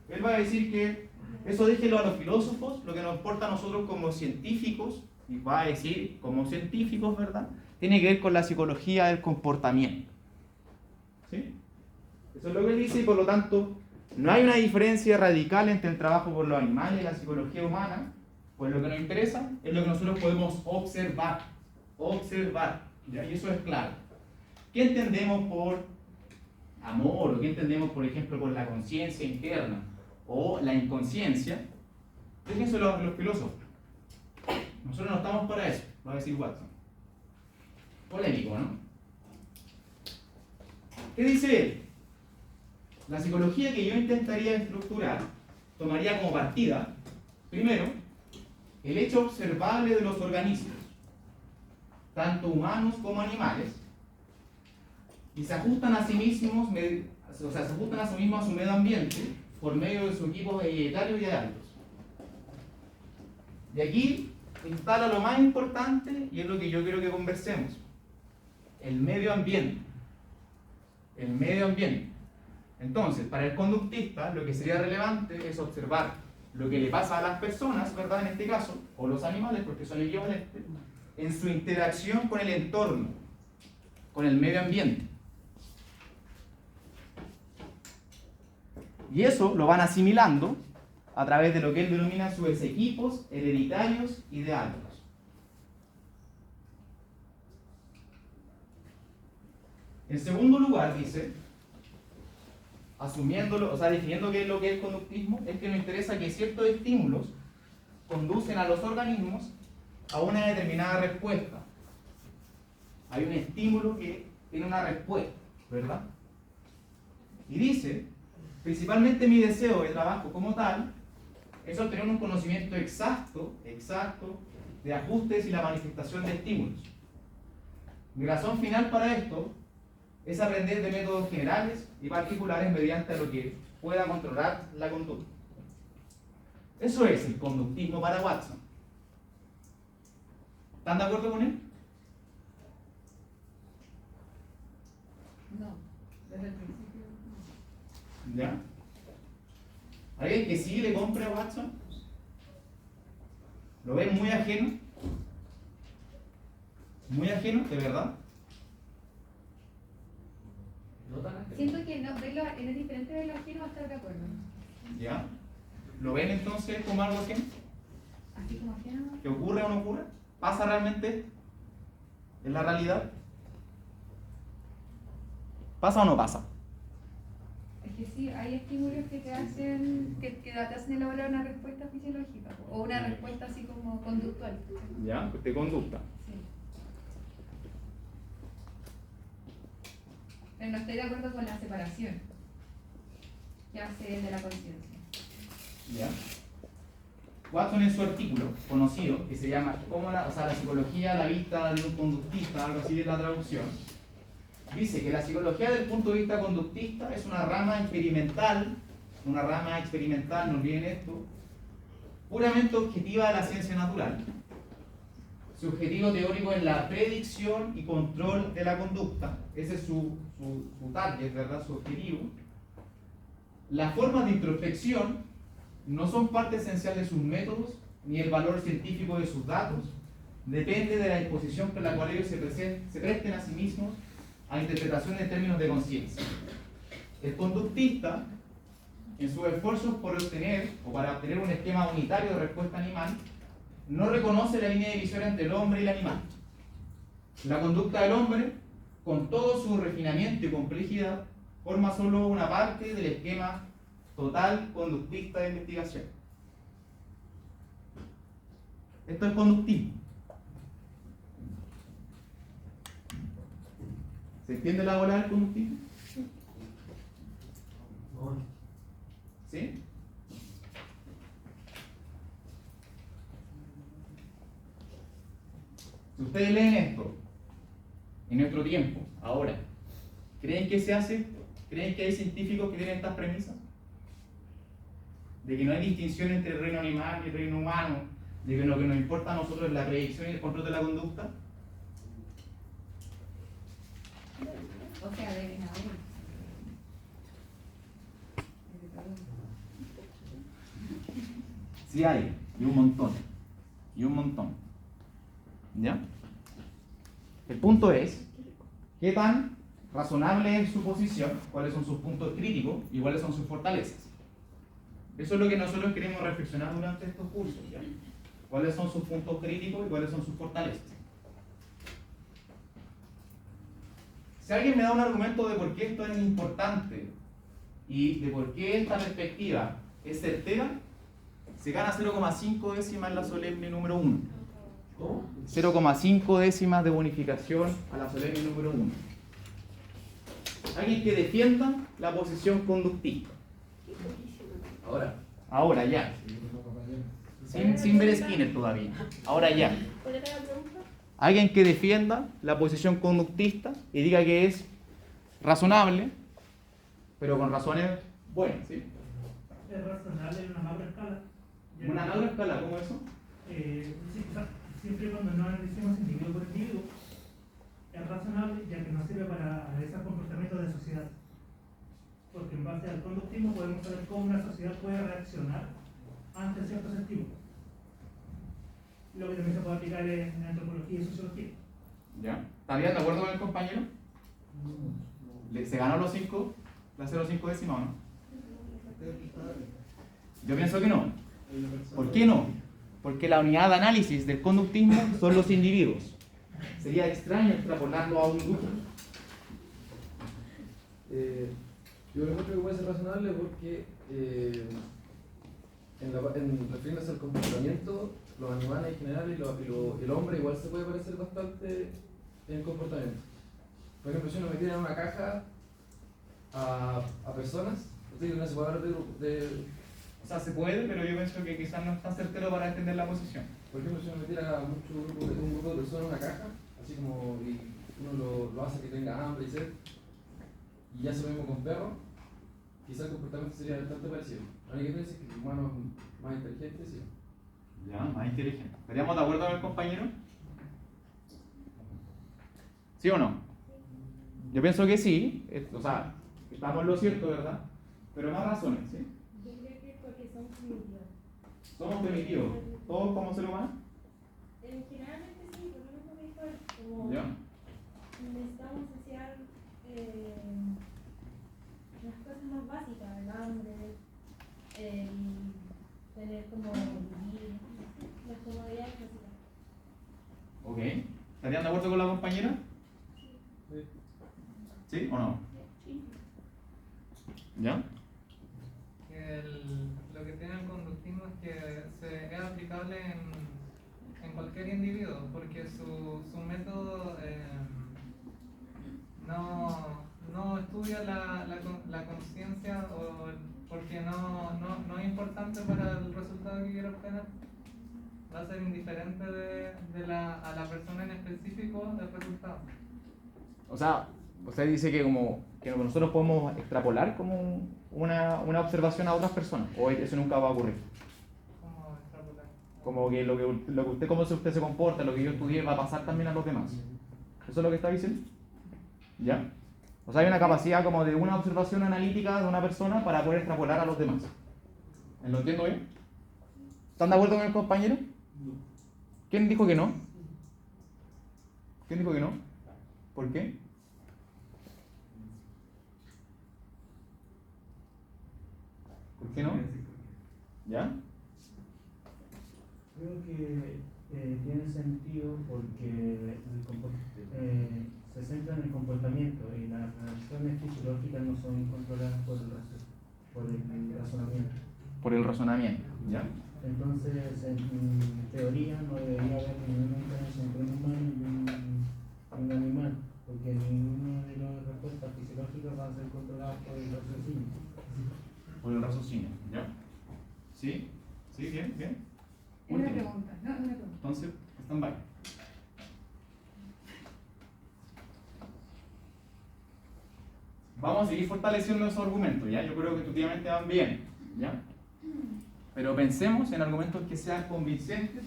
él va a decir que eso déjelo a los filósofos, lo que nos importa a nosotros como científicos, y va a decir como científicos, ¿verdad?, tiene que ver con la psicología del comportamiento. ¿Sí? Eso es lo que él dice y por lo tanto no hay una diferencia radical entre el trabajo por los animales y la psicología humana, pues lo que nos interesa es lo que nosotros podemos observar. Observar, ¿ya? Y eso es claro. ¿Qué entendemos por amor? ¿O qué entendemos, por ejemplo, por la conciencia interna? O la inconsciencia. Déjense los filósofos. Nosotros no estamos para eso, va a decir Watson. Polémico, ¿no? ¿Qué dice él? La psicología que yo intentaría estructurar tomaría como partida, primero, el hecho observable de los organismos, tanto humanos como animales, y se ajustan a sí mismos, se ajustan a sí mismos a su medio ambiente por medio de sus equipos dietarios y aéreos. De aquí instala lo más importante y es lo que yo quiero que conversemos: el medio ambiente. El medio ambiente. Entonces, para el conductista, lo que sería relevante es observar lo que le pasa a las personas, ¿verdad?, en este caso, o los animales, porque son equivalentes, en su interacción con el entorno, con el medio ambiente. Y eso lo van asimilando a través de lo que él denomina sus equipos hereditarios y de hábitos. En segundo lugar, dice, asumiéndolo, o sea, definiendo qué es lo que es el conductismo, es que nos interesa que ciertos estímulos conducen a los organismos a una determinada respuesta. Hay un estímulo que tiene una respuesta, ¿verdad? Y dice, principalmente mi deseo de trabajo como tal es obtener un conocimiento exacto de ajustes y la manifestación de estímulos. Mi razón final para esto es aprender de métodos generales y particulares mediante lo que pueda controlar la conducta. Eso es el conductismo para Watson. ¿Están de acuerdo con él? No, desde el principio no. ¿Ya? ¿Alguien que sí le compre a Watson? ¿Lo ven muy ajeno? ¿Muy ajeno, de verdad? No tan ajeno. Siento que no, verlo, es diferente verlo ajeno a estar de acuerdo. ¿Ya? ¿Lo ven entonces como algo ajeno? Así como ajeno. ¿Que ocurre o no ocurre? ¿Pasa realmente en la realidad? ¿Pasa o no pasa? Es que sí, hay estímulos que te hacen, te hacen elaborar una respuesta fisiológica o una respuesta así como conductual. ¿Ya? De conducta. Sí. Pero no estoy de acuerdo con la separación que hace de la conciencia. ¿Ya? Watson en su artículo conocido, que se llama la psicología a la vista de un conductista, algo así de la traducción, dice que la psicología del punto de vista conductista es una rama experimental, no olviden esto, puramente objetiva de la ciencia natural. Su objetivo teórico es la predicción y control de la conducta. Ese es su target, ¿verdad? Su objetivo. Las formas de introspección no son parte esencial de sus métodos, ni el valor científico de sus datos. Depende de la disposición con la cual ellos se presten a sí mismos a interpretaciones en términos de conciencia. El conductista, en sus esfuerzos por obtener o para obtener un esquema unitario de respuesta animal, no reconoce la línea divisoria entre el hombre y el animal. La conducta del hombre, con todo su refinamiento y complejidad, forma solo una parte del esquema total conductista de investigación. Esto es conductismo. ¿Se entiende la bola del conductismo? ¿Sí? Si ustedes leen esto en nuestro tiempo, ahora, ¿creen que se hace? ¿Creen que hay científicos que tienen estas premisas? De que no hay distinción entre el reino animal y el reino humano, de que lo que nos importa a nosotros es la predicción y el control de la conducta. O sea, deben haber. Sí hay, y un montón. Y un montón. ¿Ya? El punto es, ¿qué tan razonable es su posición? ¿Cuáles son sus puntos críticos? ¿Y cuáles son sus fortalezas? Eso es lo que nosotros queremos reflexionar durante estos cursos, ¿ya? ¿Cuáles son sus puntos críticos y cuáles son sus fortalezas? Si alguien me da un argumento de por qué esto es importante y de por qué esta perspectiva es certera, se gana 0,5 décimas en la solemne número 1. 0,5 décimas de bonificación a la solemne número 1. Alguien que defienda la posición conductista. Ahora ya. Sin ver Skinner todavía. Ahora ya. ¿Cuál era la pregunta? Alguien que defienda la posición conductista y diga que es razonable, pero con razones buenas, ¿sí? Es razonable en una macro escala. ¿Una macro escala? ¿Cómo eso? Sí, o sea, siempre y cuando no analicemos individuo por individuo, es razonable ya que nos sirve para analizar comportamientos de sociedad. Porque en base al conductismo podemos saber cómo una sociedad puede reaccionar ante ciertos estímulos. Lo que también se puede aplicar en antropología y sociología. ¿Ya? ¿Estarían de acuerdo con el compañero? ¿Se ganó los 5? ¿Las 0,5 décimas o no? Yo pienso que no. ¿Por qué no? Porque la unidad de análisis del conductismo son los individuos. Sería extraño extrapolarlo a un grupo. Yo creo que puede ser razonable porque refiriéndose al comportamiento, los animales en general y el hombre igual se puede parecer bastante en el comportamiento. Por ejemplo, si uno metiera en una caja a personas, no se puede hablar de... O sea, se puede, pero yo pienso que quizás no es tan certero para entender la posición. Por ejemplo, si uno metiera un grupo de personas en una caja, así como y uno lo hace que tenga hambre y sed, y ya se lo mismo con perros, quizás el comportamiento sería bastante parecido. La única diferencia es que el humano es más inteligente, sí. Ya, más inteligente. ¿Estaríamos de acuerdo con el compañero? ¿Sí o no? Yo pienso que sí, o sea, estamos en lo cierto, ¿verdad? Pero más razones, ¿sí? Yo creo que es porque somos primitivos. Somos primitivos, todos como ser humano. Generalmente sí, por lo menos me dijo como Ya. necesitamos saciar las cosas más básicas, el hambre, tener como vivir las comodidades básicas. Ok. ¿Estarían de acuerdo con la compañera? ¿Sí o no? Sí. ¿Ya? Lo que tiene el conductismo es que es aplicable en cualquier individuo, porque su método no estudia la conciencia porque no es importante para el resultado que quiere obtener. Va a ser indiferente a la persona en específico del resultado. O sea, usted dice que como que nosotros podemos extrapolar como una observación a otras personas, o eso nunca va a ocurrir. ¿Cómo extrapolar? Como que lo que usted, cómo usted se comporta, lo que yo estudié va a pasar también a los demás. ¿Eso es lo que está diciendo? ¿Ya? O sea, hay una capacidad como de una observación analítica de una persona para poder extrapolar a los demás. ¿Lo entiendo bien? ¿Están de acuerdo con el compañero? ¿Quién dijo que no? ¿Quién dijo que no? ¿Por qué? ¿Por qué no? ¿Ya? Creo que tiene sentido porque se centra en el comportamiento y las reacciones fisiológicas no son controladas por el razonamiento. Por el razonamiento, ¿ya? Entonces, en teoría no debería haber ninguna diferencia entre un humano y un animal, porque ninguna de las respuestas fisiológicas va a ser controlada por el raciocinio. Por el raciocinio, ¿ya? ¿Sí? ¿Sí? Bien, bien. Es una Último. pregunta, no, es una pregunta. Entonces, stand-by. Vamos a seguir fortaleciendo esos argumentos, ¿ya? Yo creo que intuitivamente van bien, ¿ya? Pero pensemos en argumentos que sean convincentes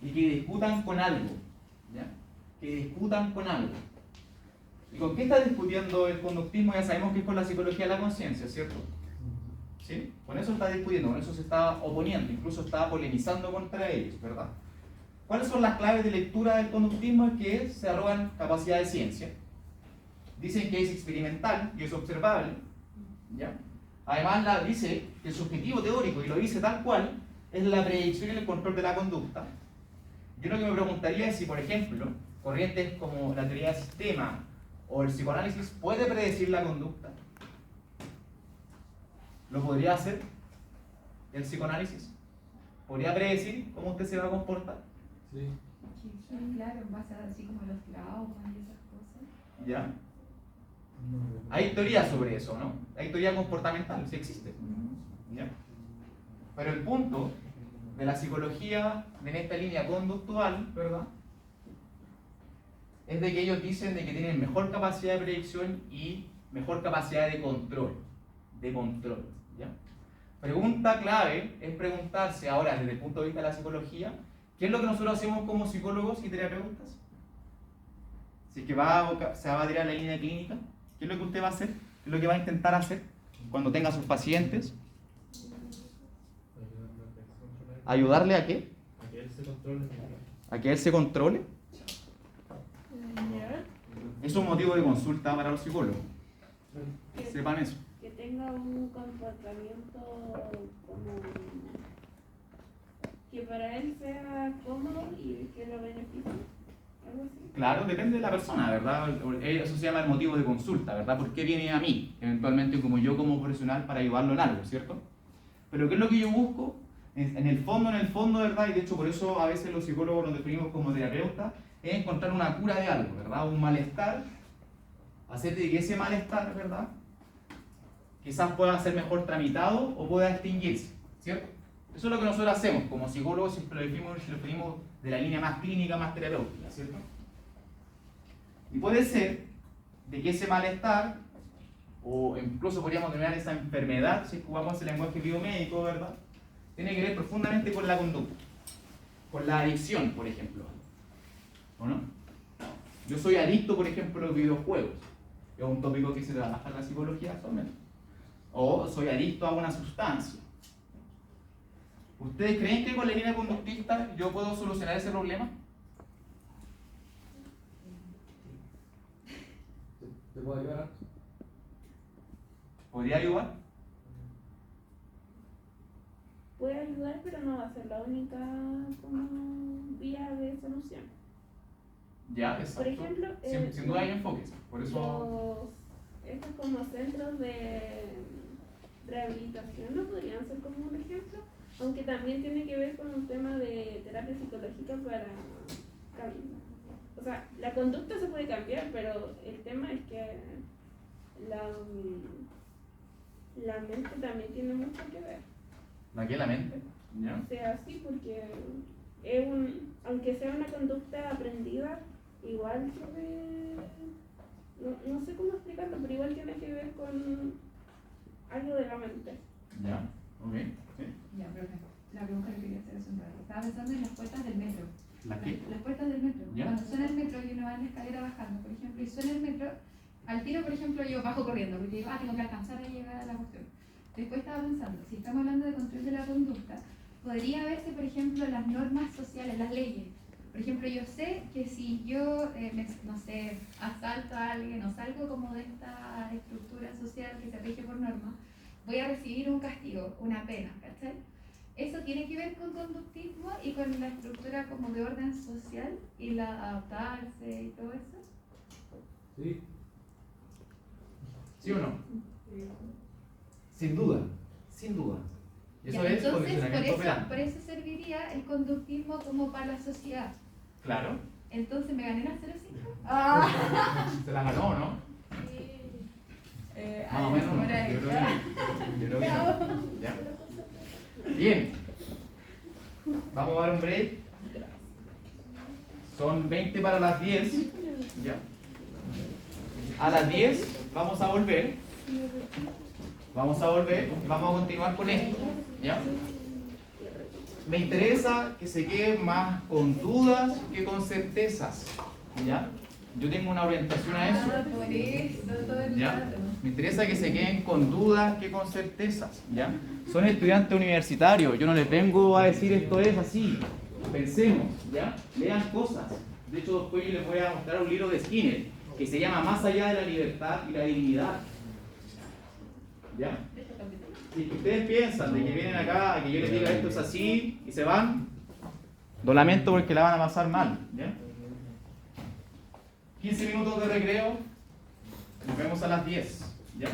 y que discutan con algo, ¿ya? Que discutan con algo. ¿Y con qué está discutiendo el conductismo? Ya sabemos que es con la psicología de la conciencia, ¿cierto? ¿Sí? Con eso está discutiendo, con eso se está oponiendo, incluso está polemizando contra ellos, ¿verdad? ¿Cuáles son las claves de lectura del conductismo? Es que se arrogan capacidad de ciencia. Dicen que es experimental y es observable, ¿ya? Además dice que el subjetivo teórico, y lo dice tal cual, es la predicción y el control de la conducta. Yo lo que me preguntaría es si, por ejemplo, corrientes como la teoría del sistema o el psicoanálisis puede predecir la conducta. ¿Lo podría hacer el psicoanálisis? ¿Podría predecir cómo usted se va a comportar? Sí. Sí, claro, en base a así como los traumas y esas cosas. ¿Ya? Hay teoría sobre eso, ¿no? Hay teoría comportamental, sí existe. ¿Ya? Pero el punto de la psicología en esta línea conductual, ¿verdad? Es de que ellos dicen de que tienen mejor capacidad de predicción y mejor capacidad de control. ¿Ya? Pregunta clave es preguntarse ahora desde el punto de vista de la psicología, ¿qué es lo que nosotros hacemos como psicólogos y terapeutas? Si es que se va a tirar la línea clínica, ¿qué es lo que usted va a hacer? ¿Qué es lo que va a intentar hacer cuando tenga a sus pacientes? ¿Ayudarle a qué? A que él se controle. ¿A que él se controle? ¿Ya? Es un motivo de consulta para los psicólogos. Que- Sepan eso. Que tenga un comportamiento como que para él sea cómodo y que lo beneficie. Algo así. Claro, depende de la persona, ¿verdad? Eso se llama el motivo de consulta, ¿verdad? ¿Por qué viene a mí? Eventualmente como yo como profesional para ayudarlo en algo, ¿cierto? Pero ¿qué es lo que yo busco? En el fondo, ¿verdad? Y de hecho por eso a veces los psicólogos nos definimos como terapeutas, es encontrar una cura de algo, ¿verdad? Un malestar, hacer de que ese malestar, ¿verdad? Quizás pueda ser mejor tramitado o pueda extinguirse, ¿cierto? Eso es lo que nosotros hacemos como psicólogos, siempre lo definimos de la línea más clínica, más terapéutica, ¿cierto? Y puede ser de que ese malestar, o incluso podríamos denominar esa enfermedad, si jugamos el lenguaje biomédico, ¿verdad? Tiene que ver profundamente con la conducta, con la adicción, por ejemplo, ¿o no? Yo soy adicto, por ejemplo, a los videojuegos, es un tópico que se trabaja en la psicología actualmente. O soy adicto a una sustancia. ¿Ustedes creen que con la línea conductista yo puedo solucionar ese problema? ¿Te puedo ayudar? ¿Podría ayudar? puede ayudar, pero no va a ser la única como vía de solución. Ya, exacto. Por ejemplo, sin duda hay enfoques, por eso... Estos como centros de rehabilitación no podrían ser como un ejemplo, aunque también tiene que ver con un tema de terapia psicológica para cambiar. O sea, la conducta se puede cambiar, pero el tema es que la mente también tiene mucho que ver. ¿La qué? ¿La mente? ¿Ya? O sea, sí, porque aunque sea una conducta aprendida, igual tiene, no sé cómo explicarlo, pero igual tiene que ver con algo de la mente. Ya, ok, sí. Ya, profe, la pregunta que quería hacer es un rato. Estaba pensando en las puertas del metro. ¿La qué? Las puertas del metro. ¿Ya? Cuando suena el metro y uno va en la escalera bajando, por ejemplo, y suena el metro, al tiro, por ejemplo, yo bajo corriendo, porque digo, tengo que alcanzar a llegar a la cuestión. Después estaba pensando, si estamos hablando de control de la conducta, podría verse, por ejemplo, las normas sociales, las leyes. Por ejemplo, yo sé que si yo, no sé, asalto a alguien o salgo como de esta estructura social que se rige por norma, voy a recibir un castigo, una pena, ¿cachai? Eso tiene que ver con conductismo y con la estructura como de orden social y la adaptarse y todo eso. Sí. ¿Sí o no? Sin duda, sin duda. Eso Ya, es entonces, condicionamiento operante. por eso serviría el conductismo como para la sociedad. Claro. Entonces, ¿me gané la 0,5? Se la ganó, ¿no? Más o menos. por ahí. Yo creo que no. ¿Ya? Bien. Vamos a dar un break. Son 20 para las 10. ¿Ya? A las 10 vamos a volver. Vamos a volver y vamos a continuar con esto. ¿Ya? Me interesa que se queden más con dudas que con certezas. ¿Ya? Yo tengo una orientación a eso. Por eso, todo el ¿Ya? rato. Me interesa que se queden con dudas que con certezas. ¿Ya? Son estudiantes universitarios. Yo no les vengo a decir esto es así. Pensemos. ¿Ya? Lean cosas. De hecho, después yo les voy a mostrar un libro de Skinner que se llama Más allá de la libertad y la dignidad. ¿Ya? Si ustedes piensan de que vienen acá a que yo les diga esto es así y se van, lo lamento porque la van a pasar mal. ¿Ya? 15 minutos de recreo, nos vemos a las 10. ¿Ya?